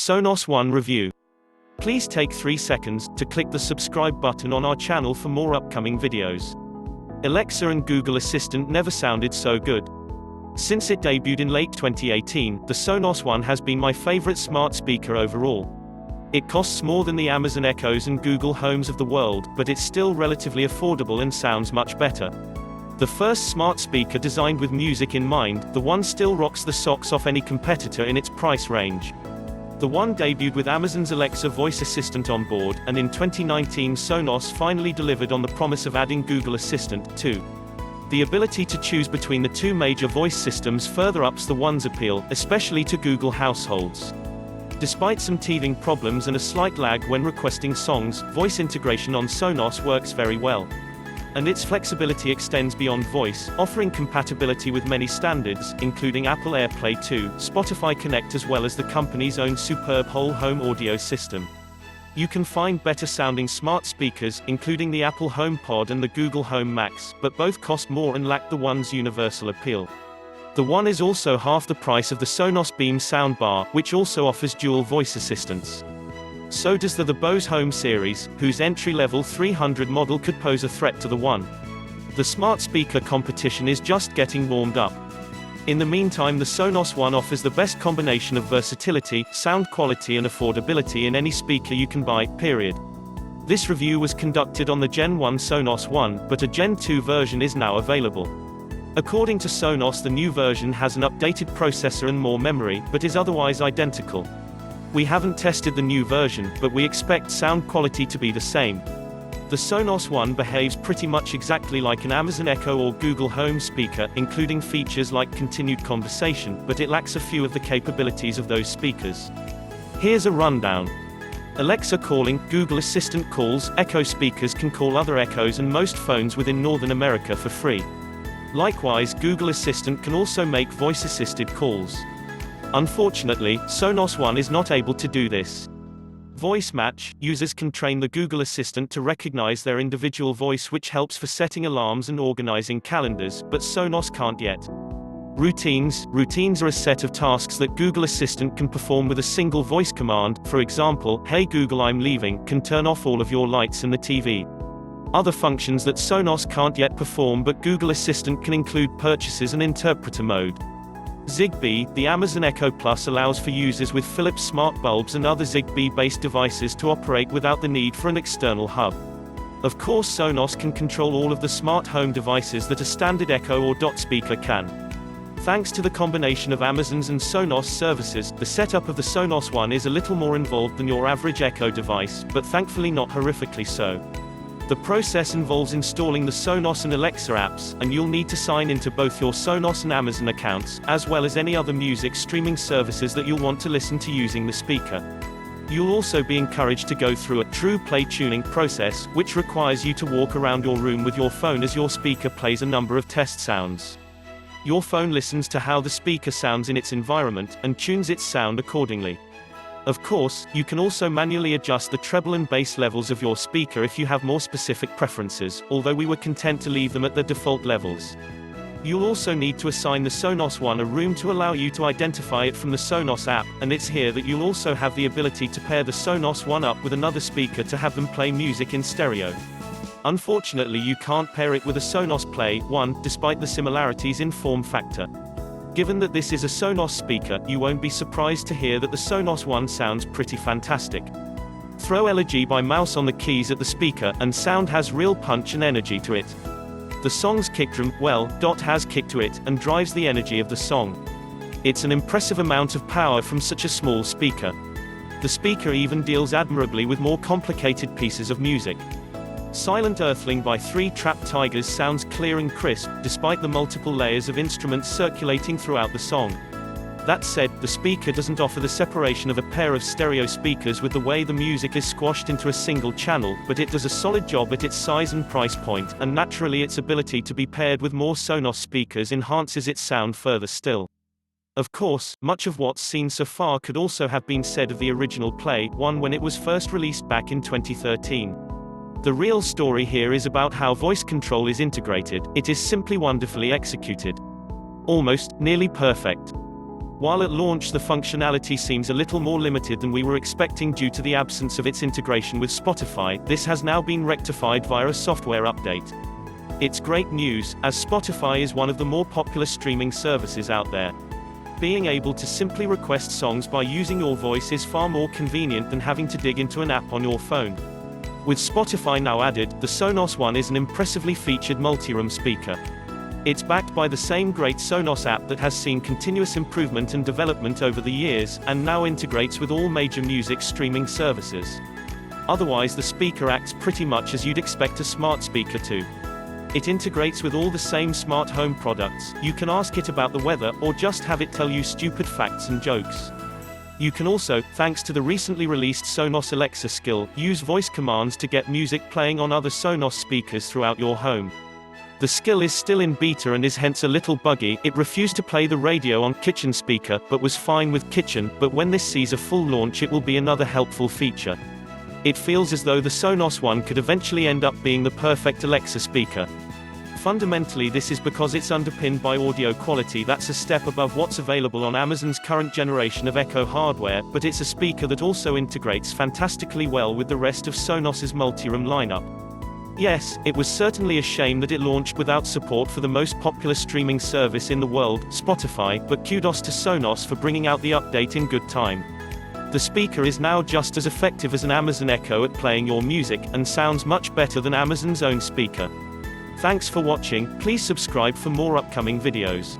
Sonos One review. Please take 3 seconds to click the subscribe button on our channel for more upcoming videos. Alexa and Google Assistant never sounded so good. Since it debuted in late 2018, the Sonos One has been my favorite smart speaker overall. It costs more than the Amazon Echoes and Google Homes of the world, but it's still relatively affordable and sounds much better. The first smart speaker designed with music in mind, the One still rocks the socks off any competitor in its price range. The One debuted with Amazon's Alexa voice assistant on board, and in 2019 Sonos finally delivered on the promise of adding Google Assistant, too. The ability to choose between the two major voice systems further ups the One's appeal, especially to Google households. Despite some teething problems and a slight lag when requesting songs, voice integration on Sonos works very well. And its flexibility extends beyond voice, offering compatibility with many standards, including Apple AirPlay 2, Spotify Connect as well as the company's own superb whole home audio system. You can find better-sounding smart speakers, including the Apple HomePod and the Google Home Max, but both cost more and lack the One's universal appeal. The One is also half the price of the Sonos Beam soundbar, which also offers dual voice assistance. So does the Bose Home series, whose entry-level 300 model could pose a threat to the One. The smart speaker competition is just getting warmed up. In the meantime, the Sonos One offers the best combination of versatility, sound quality and affordability in any speaker you can buy, period. This review was conducted on the Gen 1 Sonos One, but a Gen 2 version is now available. According to Sonos, the new version has an updated processor and more memory, but is otherwise identical. We haven't tested the new version, but we expect sound quality to be the same. The Sonos One behaves pretty much exactly like an Amazon Echo or Google Home speaker, including features like continued conversation, but it lacks a few of the capabilities of those speakers. Here's a rundown. Alexa calling, Google Assistant calls, Echo speakers can call other Echoes and most phones within Northern America for free. Likewise, Google Assistant can also make voice-assisted calls. Unfortunately, Sonos One is not able to do this. Voice Match, users can train the Google Assistant to recognize their individual voice, which helps for setting alarms and organizing calendars, but Sonos can't yet. Routines are a set of tasks that Google Assistant can perform with a single voice command. For example, "Hey Google, I'm leaving," can turn off all of your lights and the TV. Other functions that Sonos can't yet perform but Google Assistant can include purchases and interpreter mode. Zigbee, the Amazon Echo Plus allows for users with Philips smart bulbs and other Zigbee-based devices to operate without the need for an external hub. Of course, Sonos can control all of the smart home devices that a standard Echo or Dot speaker can. Thanks to the combination of Amazon's and Sonos services, the setup of the Sonos One is a little more involved than your average Echo device, but thankfully not horrifically so. The process involves installing the Sonos and Alexa apps, and you'll need to sign into both your Sonos and Amazon accounts, as well as any other music streaming services that you'll want to listen to using the speaker. You'll also be encouraged to go through a true play tuning process, which requires you to walk around your room with your phone as your speaker plays a number of test sounds. Your phone listens to how the speaker sounds in its environment, and tunes its sound accordingly. Of course, you can also manually adjust the treble and bass levels of your speaker if you have more specific preferences, although we were content to leave them at their default levels. You'll also need to assign the Sonos One a room to allow you to identify it from the Sonos app, and it's here that you'll also have the ability to pair the Sonos One up with another speaker to have them play music in stereo. Unfortunately, you can't pair it with a Sonos Play One, despite the similarities in form factor. Given that this is a Sonos speaker, you won't be surprised to hear that the Sonos One sounds pretty fantastic. Throw LG by mouse on the keys at the speaker, and sound has real punch and energy to it. The song's kick drum, well, Dot has kick to it, and drives the energy of the song. It's an impressive amount of power from such a small speaker. The speaker even deals admirably with more complicated pieces of music. Silent Earthling by 3 Trapped Tigers sounds clear and crisp, despite the multiple layers of instruments circulating throughout the song. That said, the speaker doesn't offer the separation of a pair of stereo speakers with the way the music is squashed into a single channel, but it does a solid job at its size and price point, and naturally its ability to be paired with more Sonos speakers enhances its sound further still. Of course, much of what's seen so far could also have been said of the original Play One when it was first released back in 2013. The real story here is about how voice control is integrated. It is simply wonderfully executed. Almost, nearly perfect. While at launch the functionality seems a little more limited than we were expecting due to the absence of its integration with Spotify, this has now been rectified via a software update. It's great news, as Spotify is one of the more popular streaming services out there. Being able to simply request songs by using your voice is far more convenient than having to dig into an app on your phone. With Spotify now added, the Sonos One is an impressively featured multi-room speaker. It's backed by the same great Sonos app that has seen continuous improvement and development over the years, and now integrates with all major music streaming services. Otherwise, the speaker acts pretty much as you'd expect a smart speaker to. It integrates with all the same smart home products. You can ask it about the weather, or just have it tell you stupid facts and jokes. You can also, thanks to the recently released Sonos Alexa skill, use voice commands to get music playing on other Sonos speakers throughout your home. The skill is still in beta and is hence a little buggy. It refused to play the radio on kitchen speaker, but was fine with kitchen, but when this sees a full launch it will be another helpful feature. It feels as though the Sonos One could eventually end up being the perfect Alexa speaker. Fundamentally this is because it's underpinned by audio quality that's a step above what's available on Amazon's current generation of Echo hardware, but it's a speaker that also integrates fantastically well with the rest of Sonos's multi-room lineup. Yes, it was certainly a shame that it launched without support for the most popular streaming service in the world, Spotify, but kudos to Sonos for bringing out the update in good time. The speaker is now just as effective as an Amazon Echo at playing your music, and sounds much better than Amazon's own speaker. Thanks for watching. Please subscribe for more upcoming videos.